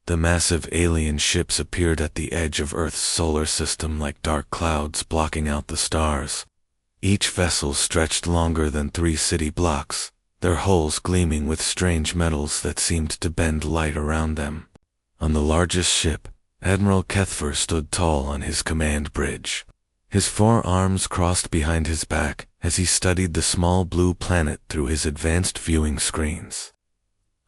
The massive alien ships appeared at the edge of Earth's solar system like dark clouds blocking out the stars. Each vessel stretched longer than 3 city blocks, their hulls gleaming with strange metals that seemed to bend light around them. On the largest ship, Admiral Kethver stood tall on his command bridge. His 4 arms crossed behind his back as he studied the small blue planet through his advanced viewing screens.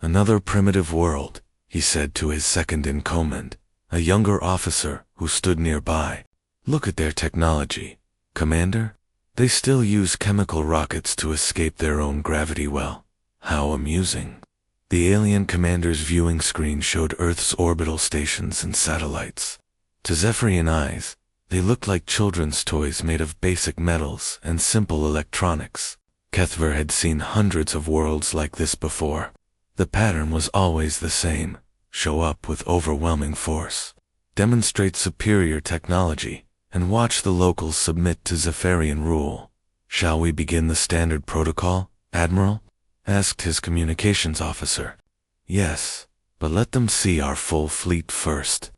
"Another primitive world," he said to his second-in-command, a younger officer who stood nearby. "Look at their technology, Commander. They still use chemical rockets to escape their own gravity well. How amusing." The alien commander's viewing screen showed Earth's orbital stations and satellites. To Zephyrian eyes, they looked like children's toys made of basic metals and simple electronics. Kethver had seen hundreds of worlds like this before. The pattern was always the same: show up with overwhelming force, demonstrate superior technology, and watch the locals submit to Zephyrian rule. "Shall we begin the standard protocol, Admiral?" asked his communications officer. "Yes, but let them see our full fleet first.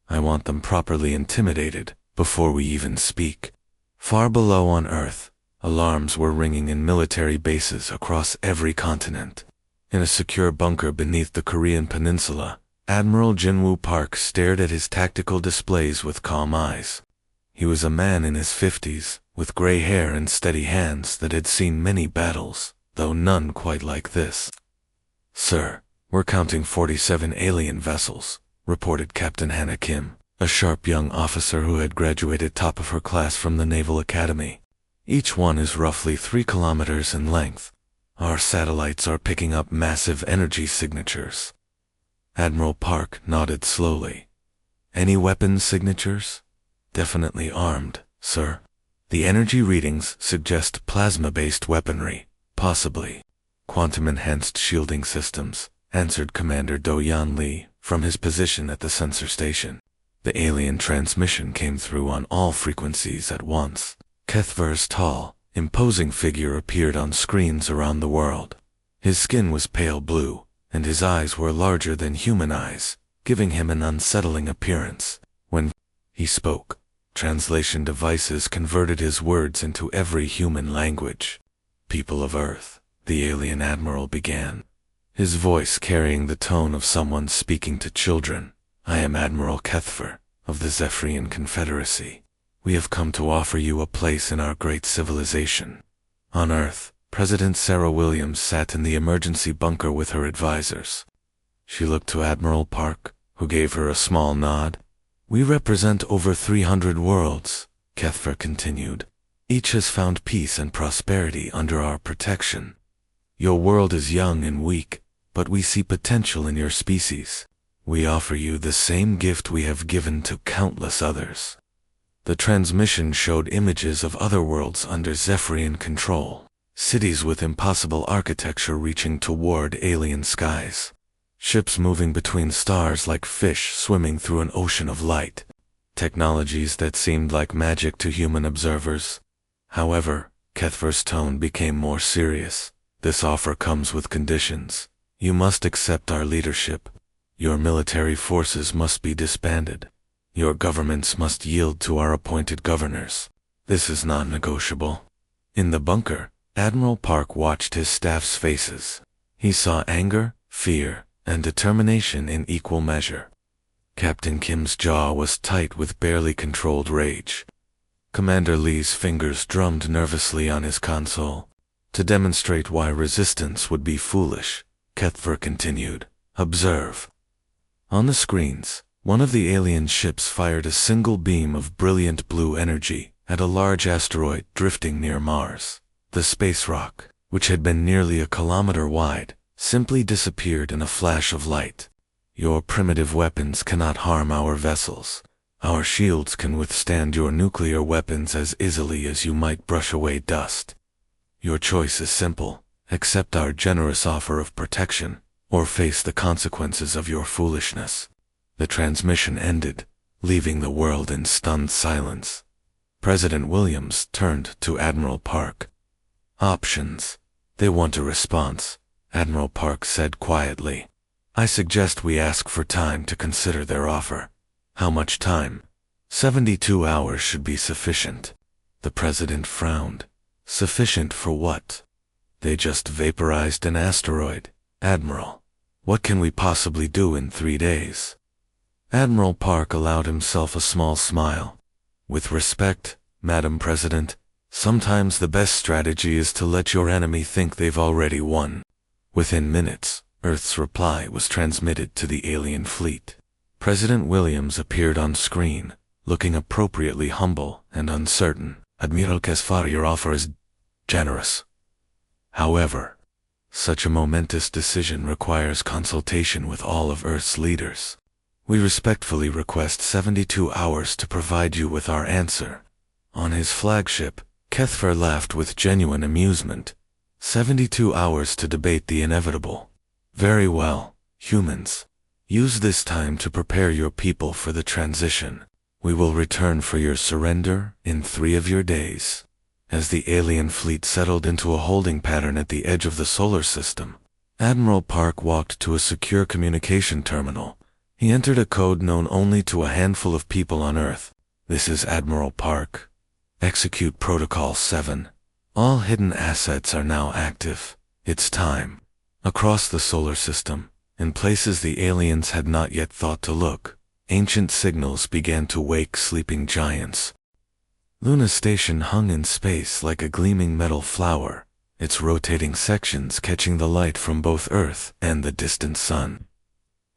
I want them properly intimidated before we even speak." Far below on Earth, alarms were ringing in military bases across every continent. In a secure bunker beneath the Korean peninsula, Admiral Jinwoo Park stared at his tactical displays with calm eyes. He was a man in his 50s, with gray hair and steady hands that had seen many battles, though none quite like this. "Sir, we're counting 47 alien vessels," reported Captain Hannah Kim, a sharp young officer who had graduated top of her class from the Naval Academy. "Each one is roughly 3 kilometers in length. Our satellites are picking up massive energy signatures." Admiral Park nodded slowly. "Any weapons signatures?" "Definitely armed, sir. The energy readings suggest plasma-based weaponry, possibly quantum-enhanced shielding systems," answered Commander Do-Yan Lee from his position at the sensor station. The alien transmission came through on all frequencies at once. Kethver's tall, imposing figure appeared on screens around the world. His skin was pale blue, and his eyes were larger than human eyes, giving him an unsettling appearance. When he spoke, translation devices converted his words into every human language. "People of Earth," the alien admiral began, his voice carrying the tone of someone speaking to children. "I am Admiral Kethver of the Zephyrian Confederacy. We have come to offer you a place in our great civilization." On Earth, President Sarah Williams sat in the emergency bunker with her advisors. She looked to Admiral Park, who gave her a small nod. "We represent over 300 worlds," Kethver continued. "Each has found peace and prosperity under our protection. Your world is young and weak, but we see potential in your species. We offer you the same gift we have given to countless others." The transmission showed images of other worlds under Zephyrian control, cities with impossible architecture reaching toward alien skies, ships moving between stars like fish swimming through an ocean of light, technologies that seemed like magic to human observers. However, Kethver's tone became more serious. "This offer comes with conditions. You must accept our leadership. Your military forces must be disbanded. Your governments must yield to our appointed governors. This is non-negotiable." In the bunker, Admiral Park watched his staff's faces. He saw anger, fear, and determination in equal measure. Captain Kim's jaw was tight with barely controlled rage. Commander Lee's fingers drummed nervously on his console. To demonstrate why resistance would be foolish, Kethver continued, "Observe." On the screens, one of the alien ships fired a single beam of brilliant blue energy at a large asteroid drifting near Mars. The space rock, which had been nearly a kilometer wide, simply disappeared in a flash of light. "Your primitive weapons cannot harm our vessels. Our shields can withstand your nuclear weapons as easily as you might brush away dust. Your choice is simple: accept our generous offer of protection, or face the consequences of your foolishness." The transmission ended, leaving the world in stunned silence. President Williams turned to Admiral Park. "Options. They want a response," Admiral Park said quietly. I suggest we ask for time to consider their offer. How much time? 72 hours should be sufficient. The president frowned. Sufficient for what? They just vaporized an asteroid, Admiral. What can we possibly do in 3 days? Admiral Park allowed himself a small smile. With respect, Madam President, sometimes the best strategy is to let your enemy think they've already won. Within minutes, Earth's reply was transmitted to the alien fleet. President Williams appeared on screen, looking appropriately humble and uncertain. Admiral Kesfar, your offer is generous. However, such a momentous decision requires consultation with all of Earth's leaders. We respectfully request 72 hours to provide you with our answer. On his flagship, Kethfer laughed with genuine amusement. 72 hours to debate the inevitable. Very well, humans. Use this time to prepare your people for the transition. We will return for your surrender in 3 of your days. As the alien fleet settled into a holding pattern at the edge of the solar system, Admiral Park walked to a secure communication terminal. He entered a code known only to a handful of people on Earth. This is Admiral Park. Execute Protocol 7. All hidden assets are now active. It's time. Across the solar system, in places the aliens had not yet thought to look, ancient signals began to wake sleeping giants. Luna Station hung in space like a gleaming metal flower, its rotating sections catching the light from both Earth and the distant sun.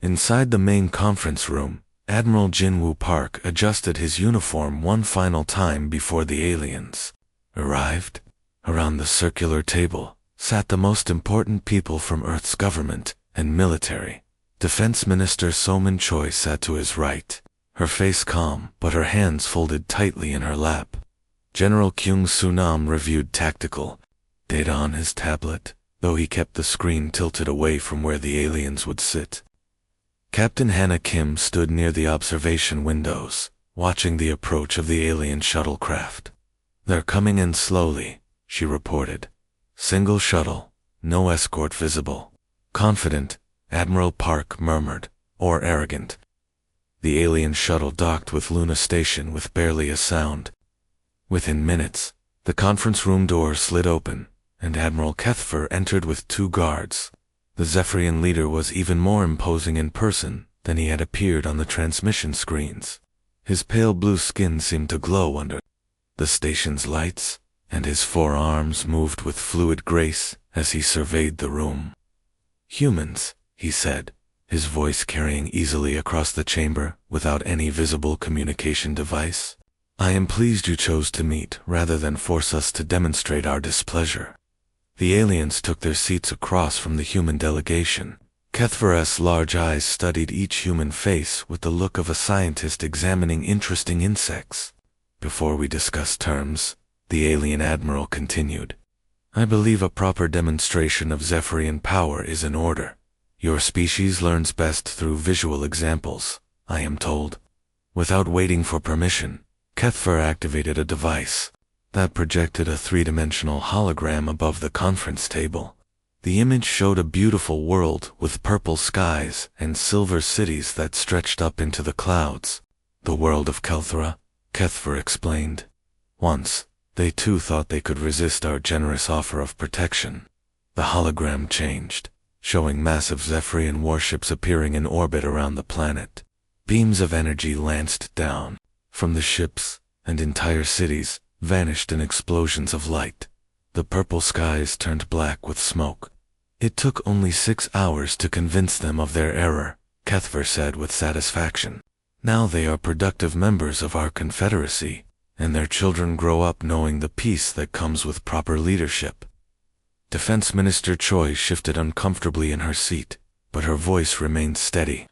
Inside the main conference room, Admiral Jinwoo Park adjusted his uniform one final time before the aliens arrived. Around the circular table sat the most important people from Earth's government and military. Defense Minister So-min Choi sat to his right, her face calm but her hands folded tightly in her lap. General Kyung Soo-nam reviewed tactical data on his tablet, though he kept the screen tilted away from where the aliens would sit. Captain Hannah Kim stood near the observation windows, watching the approach of the alien shuttlecraft. They're coming in slowly, she reported. Single shuttle, no escort visible. Confident, Admiral Park murmured, or arrogant. The alien shuttle docked with Luna Station with barely a sound. Within minutes, the conference room door slid open, and Admiral Kethfer entered with 2 guards. The Zephyrian leader was even more imposing in person than he had appeared on the transmission screens. His pale blue skin seemed to glow under the station's lights, and his 4 arms moved with fluid grace as he surveyed the room. Humans, he said, his voice carrying easily across the chamber without any visible communication device. I am pleased you chose to meet rather than force us to demonstrate our displeasure. The aliens took their seats across from the human delegation. Kethfer's large eyes studied each human face with the look of a scientist examining interesting insects. Before we discuss terms, the alien admiral continued, I believe a proper demonstration of Zephyrian power is in order. Your species learns best through visual examples, I am told. Without waiting for permission, Kethfer activated a device that projected a 3-dimensional hologram above the conference table. The image showed a beautiful world with purple skies and silver cities that stretched up into the clouds. The world of Kelthra, Kethfer explained. Once, they too thought they could resist our generous offer of protection. The hologram changed, showing massive Zephyrian warships appearing in orbit around the planet. Beams of energy lanced down from the ships, and entire cities vanished in explosions of light. The purple skies turned black with smoke. It took only 6 hours to convince them of their error, Kethfer said with satisfaction. Now they are productive members of our confederacy, and their children grow up knowing the peace that comes with proper leadership. Defense Minister Choi shifted uncomfortably in her seat, but her voice remained steady.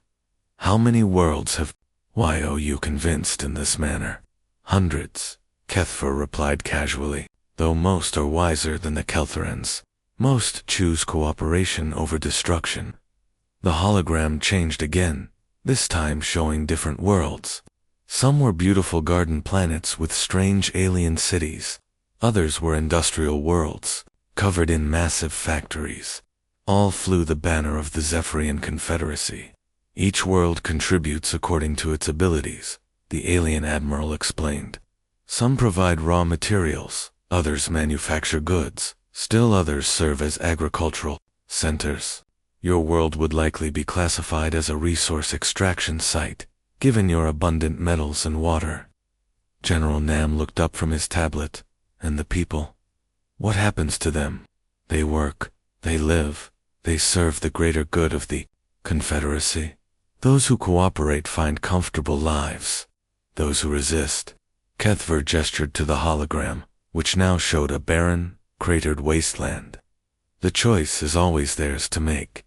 How many worlds have you convinced in this manner? Hundreds, Kethfer replied casually, though most are wiser than the Keltherans. Most choose cooperation over destruction. The hologram changed again, this time showing different worlds. Some were beautiful garden planets with strange alien cities. Others were industrial worlds, covered in massive factories. All flew the banner of the Zephyrian Confederacy. Each world contributes according to its abilities, the alien admiral explained. Some provide raw materials, others manufacture goods, still others serve as agricultural centers. Your world would likely be classified as a resource extraction site, given your abundant metals and water. General Nam looked up from his tablet. And the people? What happens to them? They work, they live, they serve the greater good of the Confederacy. Those who cooperate find comfortable lives. Those who resist. Kethver gestured to the hologram, which now showed a barren, cratered wasteland. The choice is always theirs to make.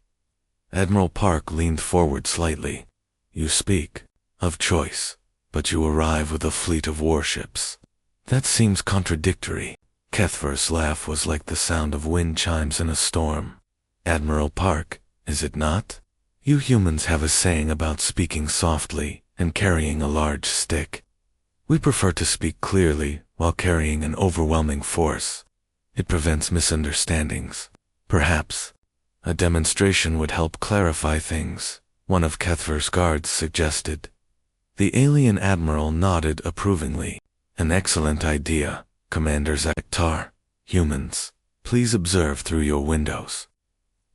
Admiral Park leaned forward slightly. You speak of choice, but you arrive with a fleet of warships. That seems contradictory. Kethver's laugh was like the sound of wind chimes in a storm. Admiral Park, is it not? You humans have a saying about speaking softly and carrying a large stick. We prefer to speak clearly while carrying an overwhelming force. It prevents misunderstandings. Perhaps a demonstration would help clarify things, one of Kethver's guards suggested. The alien admiral nodded approvingly. An excellent idea, Commander Zaktar. Humans, please observe through your windows.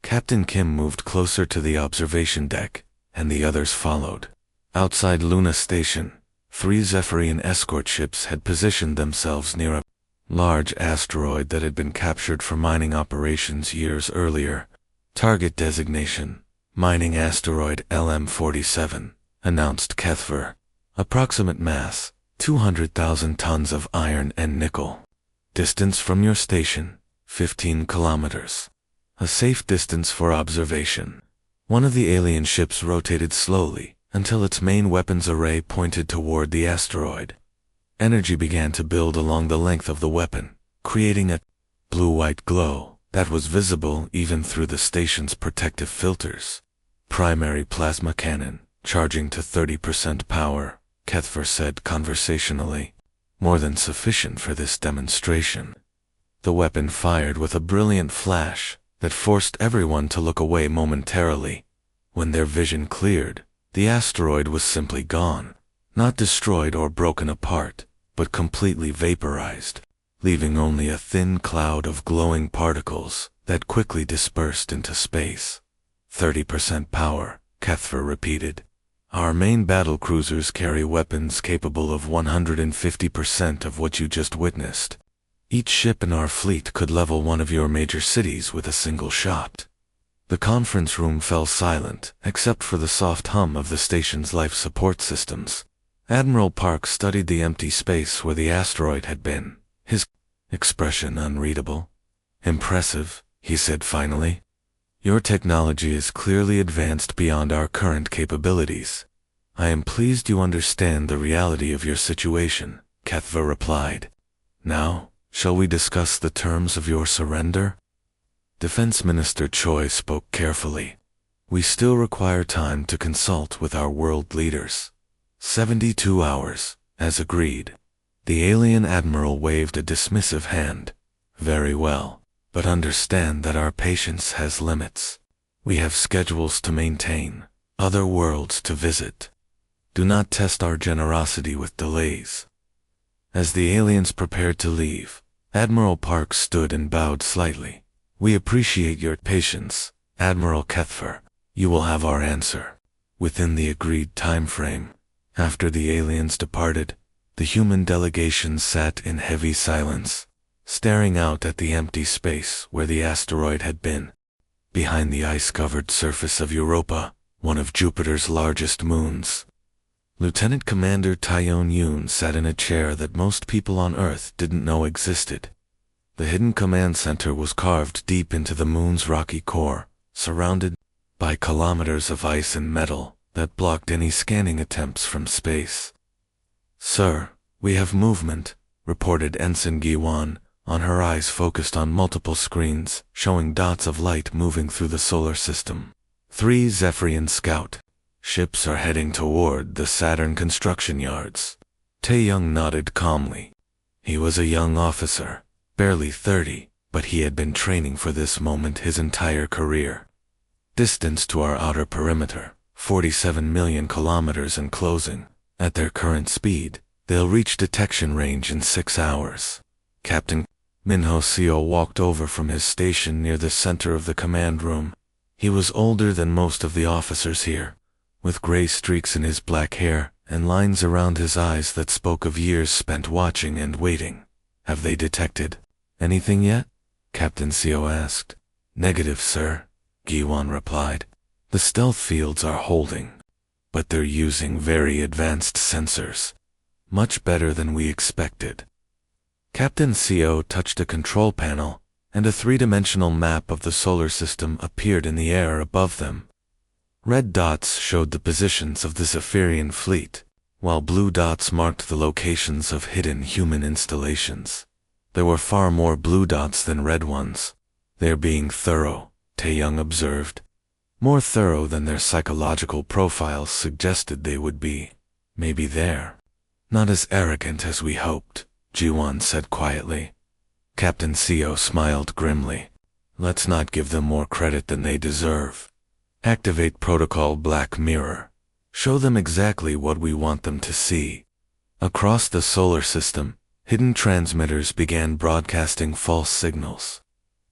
Captain Kim moved closer to the observation deck, and the others followed. Outside Luna Station, 3 Zephyrian escort ships had positioned themselves near a large asteroid that had been captured for mining operations years earlier. Target designation, Mining Asteroid LM-47, announced Kethver. Approximate mass, 200,000 tons of iron and nickel. Distance from your station, 15 kilometers. A safe distance for observation. One of the alien ships rotated slowly until its main weapons array pointed toward the asteroid. Energy began to build along the length of the weapon, creating a blue-white glow that was visible even through the station's protective filters. Primary plasma cannon, charging to 30% power, Kethver said conversationally. More than sufficient for this demonstration. The weapon fired with a brilliant flash that forced everyone to look away momentarily. When their vision cleared, the asteroid was simply gone, not destroyed or broken apart, but completely vaporized, leaving only a thin cloud of glowing particles that quickly dispersed into space. 30% power, Kethver repeated. Our main battle cruisers carry weapons capable of 150% of what you just witnessed. Each ship in our fleet could level one of your major cities with a single shot. The conference room fell silent, except for the soft hum of the station's life support systems. Admiral Park studied the empty space where the asteroid had been, his expression unreadable. Impressive, he said finally. Your technology is clearly advanced beyond our current capabilities. I am pleased you understand the reality of your situation, Kethver replied. Now, shall we discuss the terms of your surrender? Defense Minister Choi spoke carefully. We still require time to consult with our world leaders. 72 hours, as agreed. The alien admiral waved a dismissive hand. Very well. But understand that our patience has limits. We have schedules to maintain, other worlds to visit. Do not test our generosity with delays. As the aliens prepared to leave, Admiral Park stood and bowed slightly. We appreciate your patience, Admiral Kethver. You will have our answer within the agreed time frame. After the aliens departed, the human delegation sat in heavy silence, staring out at the empty space where the asteroid had been. Behind the ice-covered surface of Europa, one of Jupiter's largest moons, Lieutenant Commander Tyone Yoon sat in a chair that most people on Earth didn't know existed. The hidden command center was carved deep into the moon's rocky core, surrounded by kilometers of ice and metal that blocked any scanning attempts from space. Sir, we have movement, reported Ensign Giwan, on her eyes focused on multiple screens, showing dots of light moving through the solar system. 3 Zephyrian scout ships are heading toward the Saturn construction yards. Tae-young nodded calmly. He was a young officer, barely 30, but he had been training for this moment his entire career. Distance to our outer perimeter, 47 million kilometers and closing. At their current speed, they'll reach detection range in 6 hours. Captain Minho Seo walked over from his station near the center of the command room. He was older than most of the officers here, with gray streaks in his black hair and lines around his eyes that spoke of years spent watching and waiting. Have they detected anything yet? Captain Seo asked. Negative, sir, Giwan replied. The stealth fields are holding, but they're using very advanced sensors. Much better than we expected. Captain Seo touched a control panel, and a three-dimensional map of the solar system appeared in the air above them. Red dots showed the positions of the Zephyrian fleet, while blue dots marked the locations of hidden human installations. There were far more blue dots than red ones. They're being thorough, Tae-young observed. More thorough than their psychological profiles suggested they would be. Maybe they're not as arrogant as we hoped, Jiwon said quietly. Captain Seo smiled grimly. Let's not give them more credit than they deserve. Activate Protocol Black Mirror. Show them exactly what we want them to see. Across the solar system, hidden transmitters began broadcasting false signals.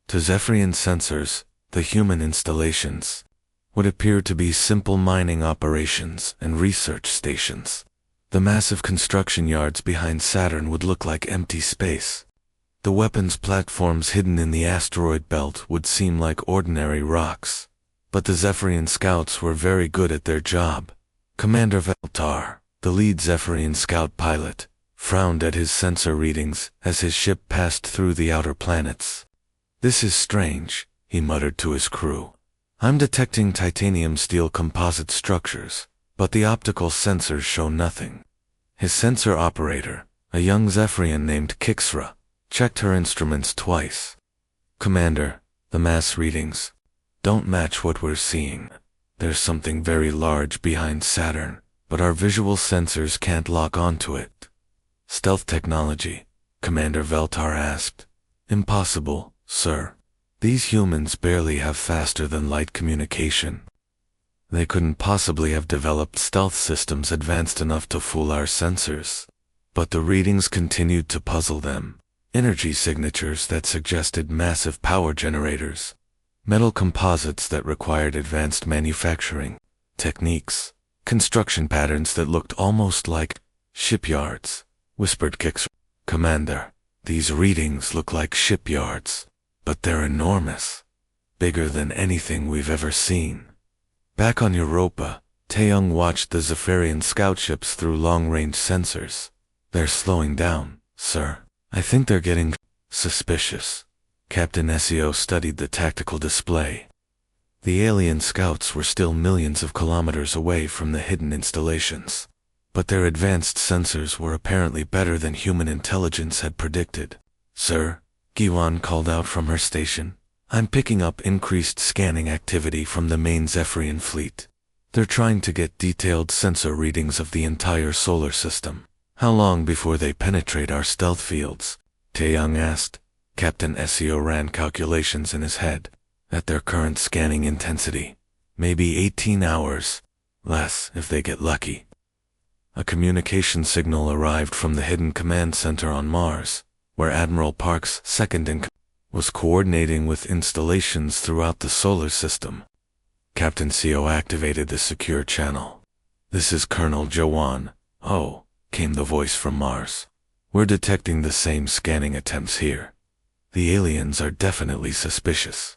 To Zephyrian sensors, the human installations would appear to be simple mining operations and research stations. The massive construction yards behind Saturn would look like empty space. The weapons platforms hidden in the asteroid belt would seem like ordinary rocks. But the Zephyrian scouts were very good at their job. Commander Veltar, the lead Zephyrian scout pilot, frowned at his sensor readings as his ship passed through the outer planets. This is strange, he muttered to his crew. I'm detecting titanium steel composite structures, but the optical sensors show nothing. His sensor operator, a young Zephyrian named Kixra, checked her instruments twice. Commander, the mass readings don't match what we're seeing. There's something very large behind Saturn, but our visual sensors can't lock onto it. Stealth technology, Commander Veltar asked. Impossible, sir. These humans barely have faster than light communication. They couldn't possibly have developed stealth systems advanced enough to fool our sensors. But the readings continued to puzzle them. Energy signatures that suggested massive power generators. Metal composites that required advanced manufacturing techniques. Construction patterns that looked almost like shipyards, whispered Kix. Commander, these readings look like shipyards, but they're enormous. Bigger than anything we've ever seen. Back on Europa, Tae-young watched the Zephyrian scout ships through long-range sensors. They're slowing down, sir. I think they're getting suspicious. Captain Seo studied the tactical display. The alien scouts were still millions of kilometers away from the hidden installations, but their advanced sensors were apparently better than human intelligence had predicted. Sir, Giwan called out from her station. I'm picking up increased scanning activity from the main Zephyrian fleet. They're trying to get detailed sensor readings of the entire solar system. How long before they penetrate our stealth fields? Tae-young asked. Captain Seo ran calculations in his head. At their current scanning intensity, maybe 18 hours. Less if they get lucky. A communication signal arrived from the hidden command center on Mars, where Admiral Park's second-in-command was coordinating with installations throughout the solar system. Captain Seo activated the secure channel. This is Colonel Jawan. Oh, came the voice from Mars. We're detecting the same scanning attempts here. The aliens are definitely suspicious.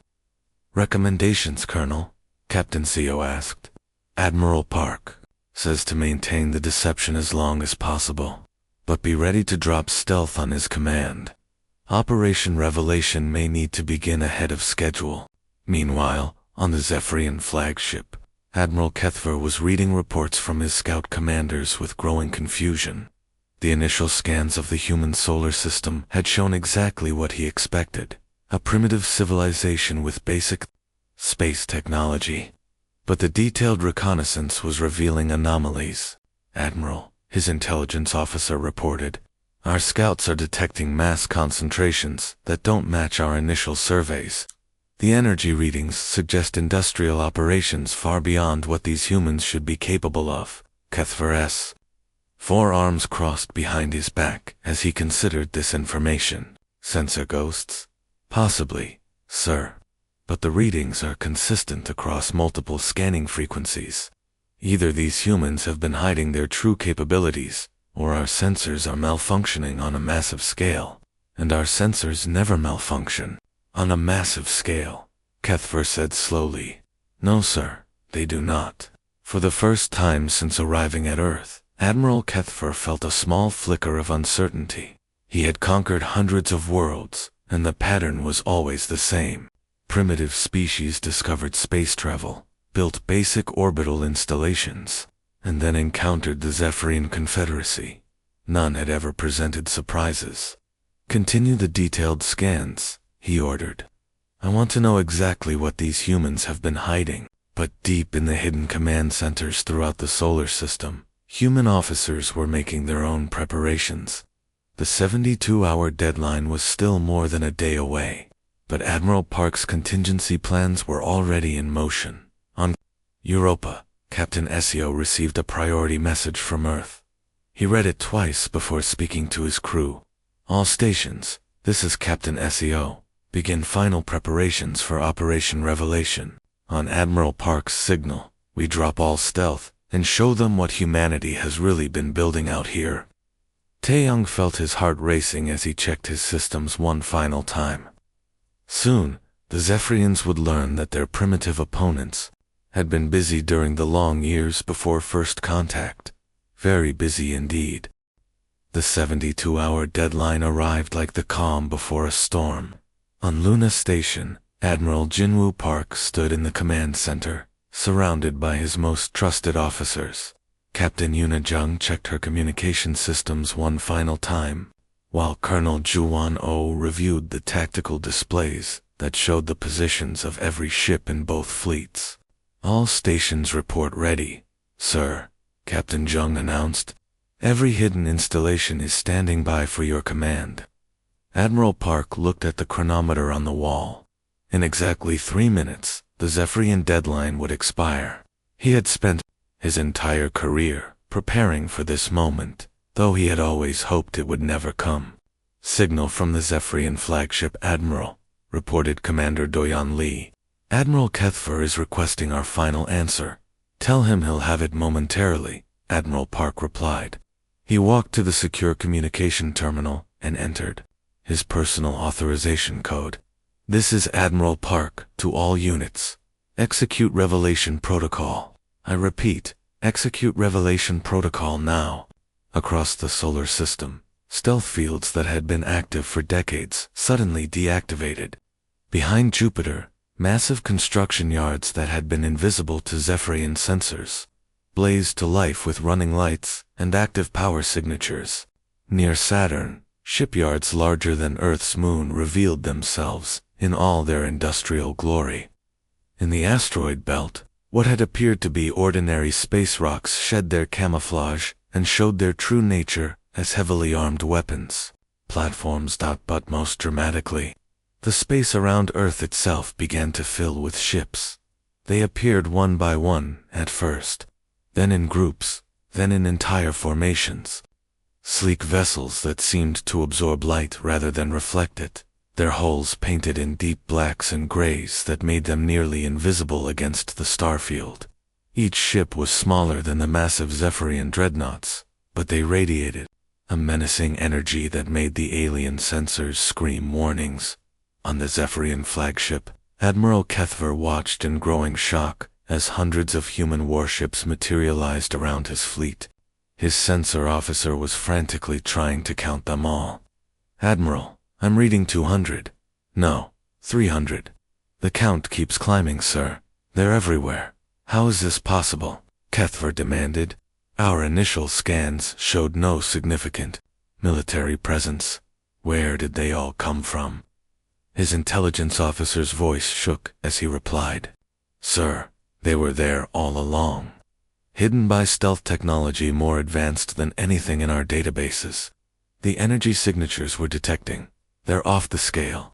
Recommendations, Colonel? Captain Seo asked. Admiral Park says to maintain the deception as long as possible, but be ready to drop stealth on his command. Operation Revelation may need to begin ahead of schedule. Meanwhile, on the Zephyrian flagship, Admiral Kethver was reading reports from his scout commanders with growing confusion. The initial scans of the human solar system had shown exactly what he expected, a primitive civilization with basic space technology. But the detailed reconnaissance was revealing anomalies. Admiral, his intelligence officer reported. Our scouts are detecting mass concentrations that don't match our initial surveys. The energy readings suggest industrial operations far beyond what these humans should be capable of. Kethver's forearms crossed behind his back as he considered this information. Sensor ghosts? Possibly, sir. But the readings are consistent across multiple scanning frequencies. Either these humans have been hiding their true capabilities, or our sensors are malfunctioning on a massive scale. And our sensors never malfunction. On a massive scale, Kethver said slowly. No, sir, they do not. For the first time since arriving at Earth, Admiral Kethver felt a small flicker of uncertainty. He had conquered hundreds of worlds, and the pattern was always the same. Primitive species discovered space travel, built basic orbital installations, and then encountered the Zephyrian Confederacy. None had ever presented surprises. Continue the detailed scans, he ordered. I want to know exactly what these humans have been hiding. But deep in the hidden command centers throughout the solar system, human officers were making their own preparations. The 72-hour deadline was still more than a day away, but Admiral Park's contingency plans were already in motion. On Europa, Captain Essio received a priority message from Earth. He read it twice before speaking to his crew. All stations, this is Captain Essio. Begin final preparations for Operation Revelation. On Admiral Park's signal, we drop all stealth and show them what humanity has really been building out here. Taeyong felt his heart racing as he checked his systems one final time. Soon, the Zephyrians would learn that their primitive opponents had been busy during the long years before first contact. Very busy indeed. The 72-hour deadline arrived like the calm before a storm. On Luna Station, Admiral Jinwoo Park stood in the command center, surrounded by his most trusted officers. Captain Yuna Jung checked her communication systems one final time, while Colonel Juwon-Oh reviewed the tactical displays that showed the positions of every ship in both fleets. All stations report ready, sir, Captain Jung announced. Every hidden installation is standing by for your command. Admiral Park looked at the chronometer on the wall. In exactly 3 minutes, the Zephyrian deadline would expire. He had spent his entire career preparing for this moment, though he had always hoped it would never come. Signal from the Zephyrian flagship Admiral, reported Commander Doyon Lee. Admiral Kethver is requesting our final answer. Tell him he'll have it momentarily, Admiral Park replied. He walked to the secure communication terminal and entered his personal authorization code. This is Admiral Park, to all units. Execute Revelation Protocol. I repeat, execute Revelation Protocol now. Across the solar system, stealth fields that had been active for decades suddenly deactivated. Behind Jupiter, massive construction yards that had been invisible to Zephyrian sensors blazed to life with running lights and active power signatures. Near Saturn, shipyards larger than Earth's moon revealed themselves in all their industrial glory. In the asteroid belt, what had appeared to be ordinary space rocks shed their camouflage and showed their true nature as heavily armed weapons. Platforms. But most dramatically, the space around Earth itself began to fill with ships. They appeared one by one at first, then in groups, then in entire formations. Sleek vessels that seemed to absorb light rather than reflect it, their hulls painted in deep blacks and grays that made them nearly invisible against the starfield. Each ship was smaller than the massive Zephyrian dreadnoughts, but they radiated a menacing energy that made the alien sensors scream warnings. On the Zephyrian flagship, Admiral Kethver watched in growing shock as hundreds of human warships materialized around his fleet. His sensor officer was frantically trying to count them all. Admiral, I'm reading 200. No, 300. The count keeps climbing, sir. They're everywhere. How is this possible? Kethver demanded. Our initial scans showed no significant military presence. Where did they all come from? His intelligence officer's voice shook as he replied. Sir, they were there all along. Hidden by stealth technology more advanced than anything in our databases. The energy signatures we're detecting, they're off the scale.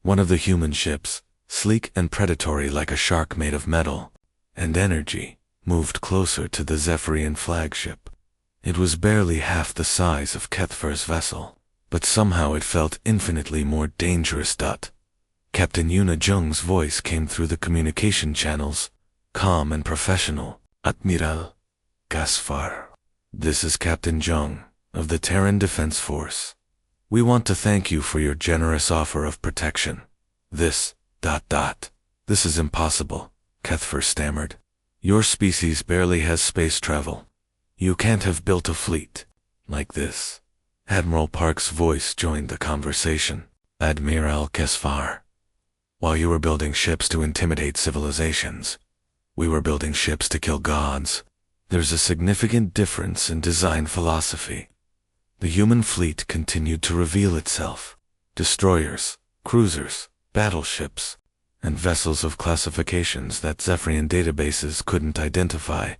One of the human ships, sleek and predatory like a shark made of metal and energy, moved closer to the Zephyrian flagship. It was barely half the size of Kethfer's vessel, but somehow it felt infinitely more dangerous. Captain Yuna Jung's voice came through the communication channels, calm and professional. Admiral Gasfar. This is Captain Jung, of the Terran Defense Force. We want to thank you for your generous offer of protection. This is impossible, Kethfer stammered. Your species barely has space travel. You can't have built a fleet like this. Admiral Park's voice joined the conversation. Admiral Gasfar. While you were building ships to intimidate civilizations, we were building ships to kill gods. There's a significant difference in design philosophy. The human fleet continued to reveal itself. Destroyers, cruisers, battleships, and vessels of classifications that Zephyrian databases couldn't identify.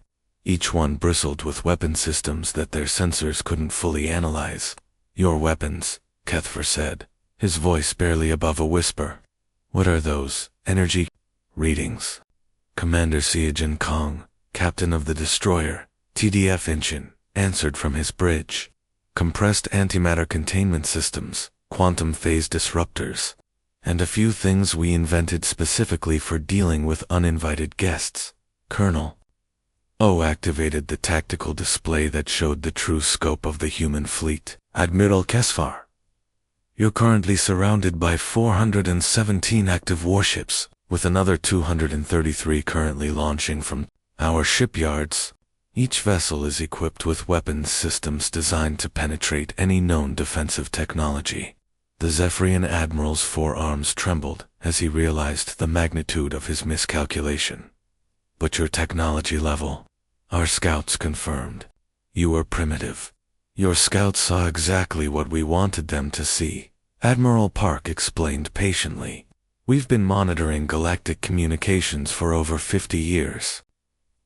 Each one bristled with weapon systems that their sensors couldn't fully analyze. Your weapons, Kethfer said, his voice barely above a whisper. What are those energy readings? Commander Seijin Kong, captain of the destroyer, TDF Inchin, answered from his bridge. Compressed antimatter containment systems, quantum phase disruptors, and a few things we invented specifically for dealing with uninvited guests. Colonel O activated the tactical display that showed the true scope of the human fleet. Admiral Gasfar. You're currently surrounded by 417 active warships, with another 233 currently launching from our shipyards. Each vessel is equipped with weapons systems designed to penetrate any known defensive technology. The Zephyrian admiral's forearms trembled as he realized the magnitude of his miscalculation. But your technology level, our scouts confirmed. You were primitive. Your scouts saw exactly what we wanted them to see. Admiral Park explained patiently. We've been monitoring galactic communications for over 50 years.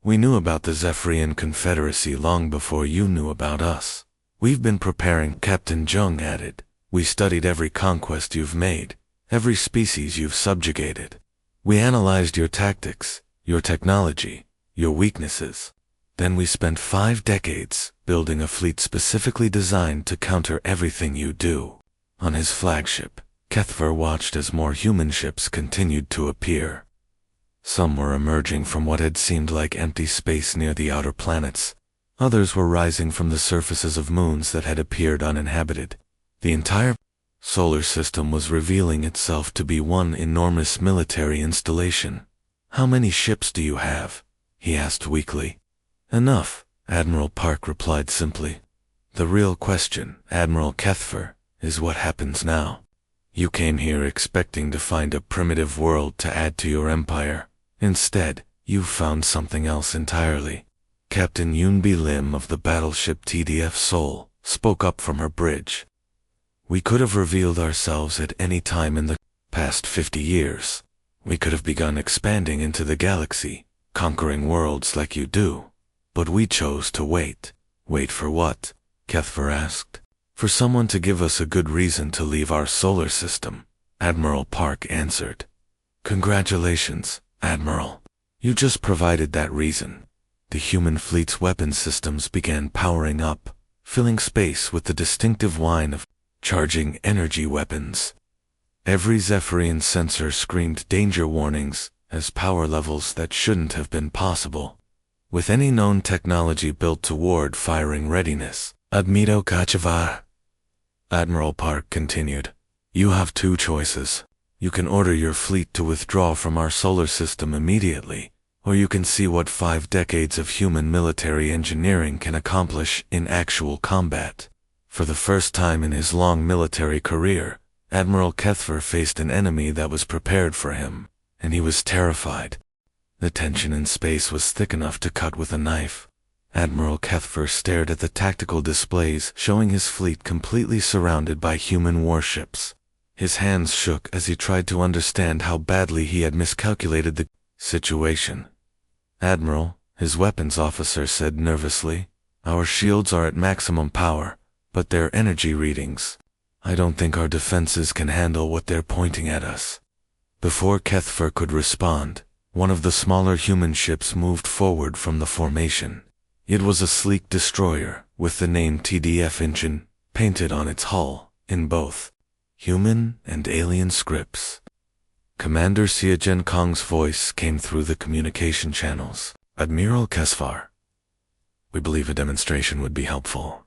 We knew about the Zephyrian Confederacy long before you knew about us. We've been preparing, Captain Jung added. We studied every conquest you've made, every species you've subjugated. We analyzed your tactics, your technology, your weaknesses. Then we spent 5 decades building a fleet specifically designed to counter everything you do. On his flagship, Kethfer watched as more human ships continued to appear. Some were emerging from what had seemed like empty space near the outer planets. Others were rising from the surfaces of moons that had appeared uninhabited. The entire solar system was revealing itself to be one enormous military installation. How many ships do you have? He asked weakly. Enough, Admiral Park replied simply. The real question, Admiral Kethfer, is what happens now. You came here expecting to find a primitive world to add to your empire. Instead, you found something else entirely. Captain Yunbi Lim of the battleship TDF Seoul spoke up from her bridge. We could have revealed ourselves at any time in the past 50 years. We could have begun expanding into the galaxy, conquering worlds like you do. But we chose to wait. Wait for what? Kethfer asked. For someone to give us a good reason to leave our solar system, Admiral Park answered. Congratulations, Admiral. You just provided that reason. The human fleet's weapon systems began powering up, filling space with the distinctive whine of charging energy weapons. Every Zephyrian sensor screamed danger warnings as power levels that shouldn't have been possible. With any known technology built toward firing readiness, Admiral HFY. Admiral Park continued. You have 2 choices. You can order your fleet to withdraw from our solar system immediately, or you can see what 5 decades of human military engineering can accomplish in actual combat. For the first time in his long military career, Admiral Kethfer faced an enemy that was prepared for him, and he was terrified. The tension in space was thick enough to cut with a knife. Admiral Kethfer stared at the tactical displays showing his fleet completely surrounded by human warships. His hands shook as he tried to understand how badly he had miscalculated the situation. Admiral, his weapons officer said nervously, our shields are at maximum power, but their energy readings. I don't think our defenses can handle what they're pointing at us. Before Kethfer could respond, one of the smaller human ships moved forward from the formation. It was a sleek destroyer, with the name TDF engine painted on its hull, in both human and alien scripts. Commander Siajen Kong's voice came through the communication channels. Admiral Kesvar, we believe a demonstration would be helpful.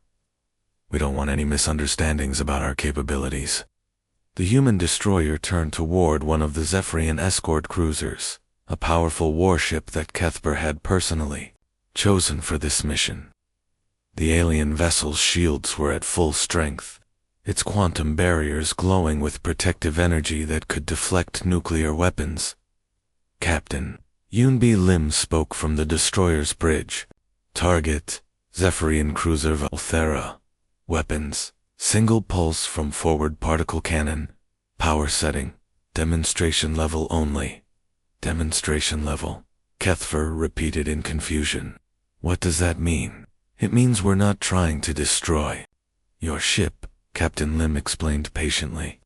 We don't want any misunderstandings about our capabilities. The human destroyer turned toward one of the Zephyrian escort cruisers, a powerful warship that Kethver had personally chosen for this mission. The alien vessel's shields were at full strength, its quantum barriers glowing with protective energy that could deflect nuclear weapons. Captain Yunbi Lim spoke from the destroyer's bridge. Target, Zephyrian cruiser Valthera. Weapons, single pulse from forward particle cannon. Power setting, demonstration level only. Demonstration level, Kethver repeated in confusion. What does that mean? It means we're not trying to destroy your ship, Captain Lim explained patiently.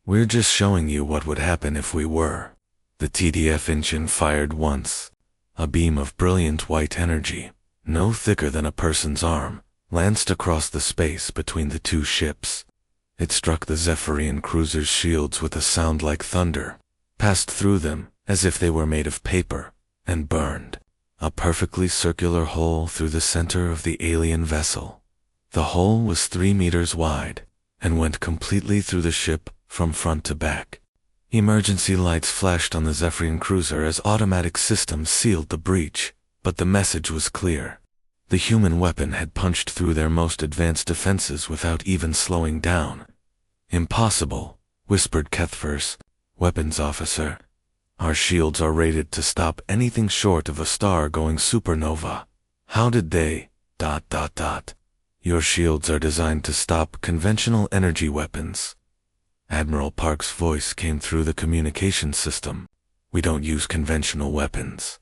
We're just showing you what would happen if we were. The TDF engine fired once. A beam of brilliant white energy, no thicker than a person's arm, lanced across the space between the two ships. It struck the Zephyrian cruiser's shields with a sound like thunder, passed through them as if they were made of paper, and burned a perfectly circular hole through the center of the alien vessel. The hole was 3 meters wide, and went completely through the ship from front to back. Emergency lights flashed on the Zephyrian cruiser as automatic systems sealed the breach, but the message was clear. The human weapon had punched through their most advanced defenses without even slowing down. Impossible, whispered Kethver's weapons officer. Our shields are rated to stop anything short of a star going supernova. How did they... Your shields are designed to stop conventional energy weapons. Admiral Park's voice came through the communication system. We don't use conventional weapons.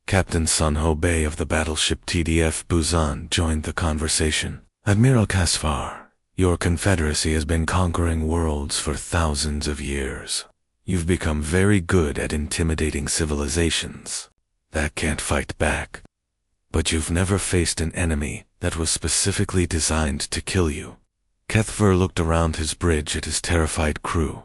Captain Sun Ho Bei of the battleship TDF Busan joined the conversation. Admiral Kasfar, your confederacy has been conquering worlds for thousands of years. You've become very good at intimidating civilizations that can't fight back. But you've never faced an enemy that was specifically designed to kill you. Kethver looked around his bridge at his terrified crew.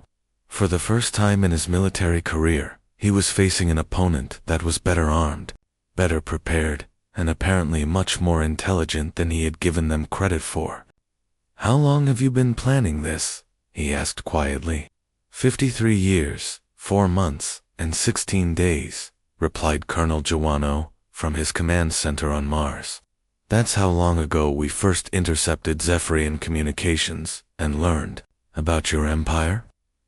For the first time in his military career, he was facing an opponent that was better armed, better prepared, and apparently much more intelligent than he had given them credit for. How long have you been planning this? He asked quietly. 53 years, 4 months, and 16 days, replied Colonel Jawano from his command center on Mars. That's how long ago we first intercepted Zephyrian communications and learned about your empire?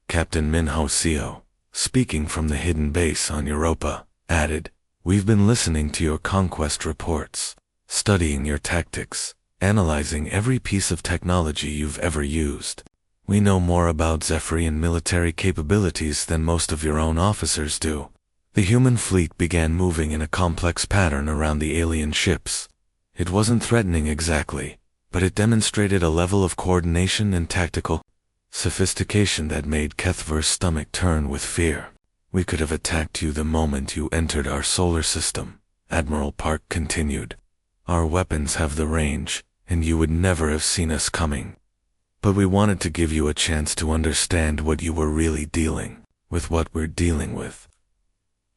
Captain Minho Seo, speaking from the hidden base on Europa, added, We've been listening to your conquest reports, studying your tactics, analyzing every piece of technology you've ever used. We know more about Zephyrian military capabilities than most of your own officers do. The human fleet began moving in a complex pattern around the alien ships. It wasn't threatening exactly, but it demonstrated a level of coordination and tactical sophistication that made Kethver's stomach turn with fear. We could have attacked you the moment you entered our solar system, Admiral Park continued. Our weapons have the range, and you would never have seen us coming. But we wanted to give you a chance to understand what you were really dealing with, what we're dealing with.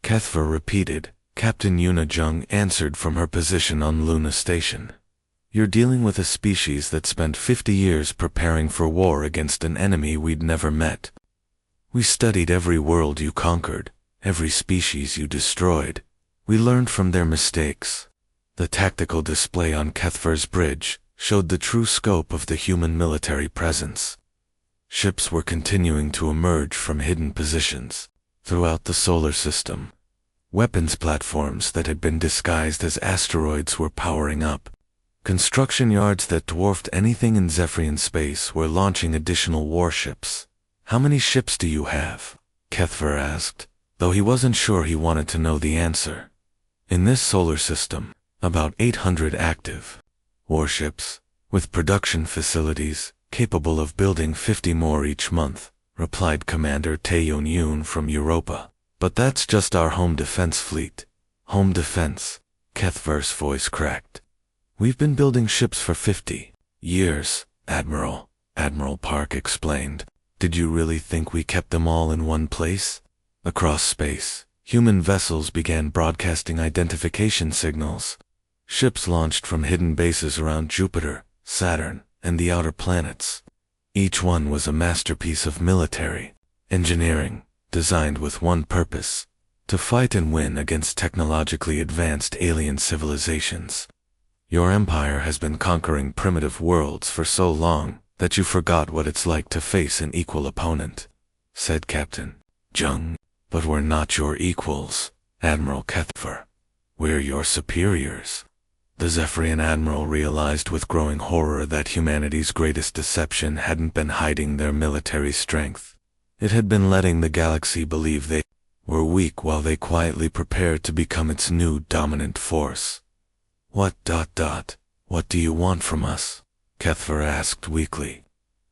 Kethver repeated. Captain Yuna Jung answered from her position on Luna Station. You're dealing with a species that spent 50 years preparing for war against an enemy we'd never met. We studied every world you conquered, every species you destroyed. We learned from their mistakes. The tactical display on Kethver's bridge showed the true scope of the human military presence. Ships were continuing to emerge from hidden positions throughout the solar system. Weapons platforms that had been disguised as asteroids were powering up. Construction yards that dwarfed anything in Zephyrian space were launching additional warships. How many ships do you have? Kethver asked, though he wasn't sure he wanted to know the answer. In this solar system, about 800 active warships, With production facilities capable of building 50 more each month, replied Commander Taeyun from Europa. But that's just our home defense fleet. Home defense, Kethver's voice cracked. We've been building ships for 50 years, Admiral, Admiral Park explained. Did you really think we kept them all in one place? Across space, human vessels began broadcasting identification signals. Ships launched from hidden bases around Jupiter, Saturn, and the outer planets. Each one was a masterpiece of military engineering, designed with one purpose: to fight and win against technologically advanced alien civilizations. Your empire has been conquering primitive worlds for so long that you forgot what it's like to face an equal opponent, said Captain Jung. But we're not your equals, Admiral Kethver. We're your superiors. The Zephyrian admiral realized with growing horror that humanity's greatest deception hadn't been hiding their military strength. It had been letting the galaxy believe they were weak while they quietly prepared to become its new dominant force. What do you want from us? Kethver asked weakly.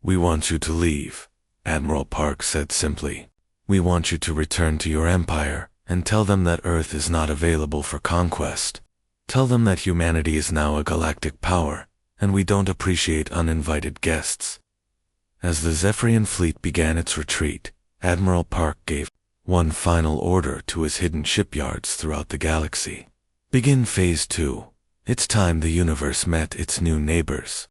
We want you to leave, Admiral Park said simply. We want you to return to your empire and tell them that Earth is not available for conquest. Tell them that humanity is now a galactic power, and we don't appreciate uninvited guests. As the Zephyrian fleet began its retreat, Admiral Park gave one final order to his hidden shipyards throughout the galaxy. Begin Phase 2. It's time the universe met its new neighbors.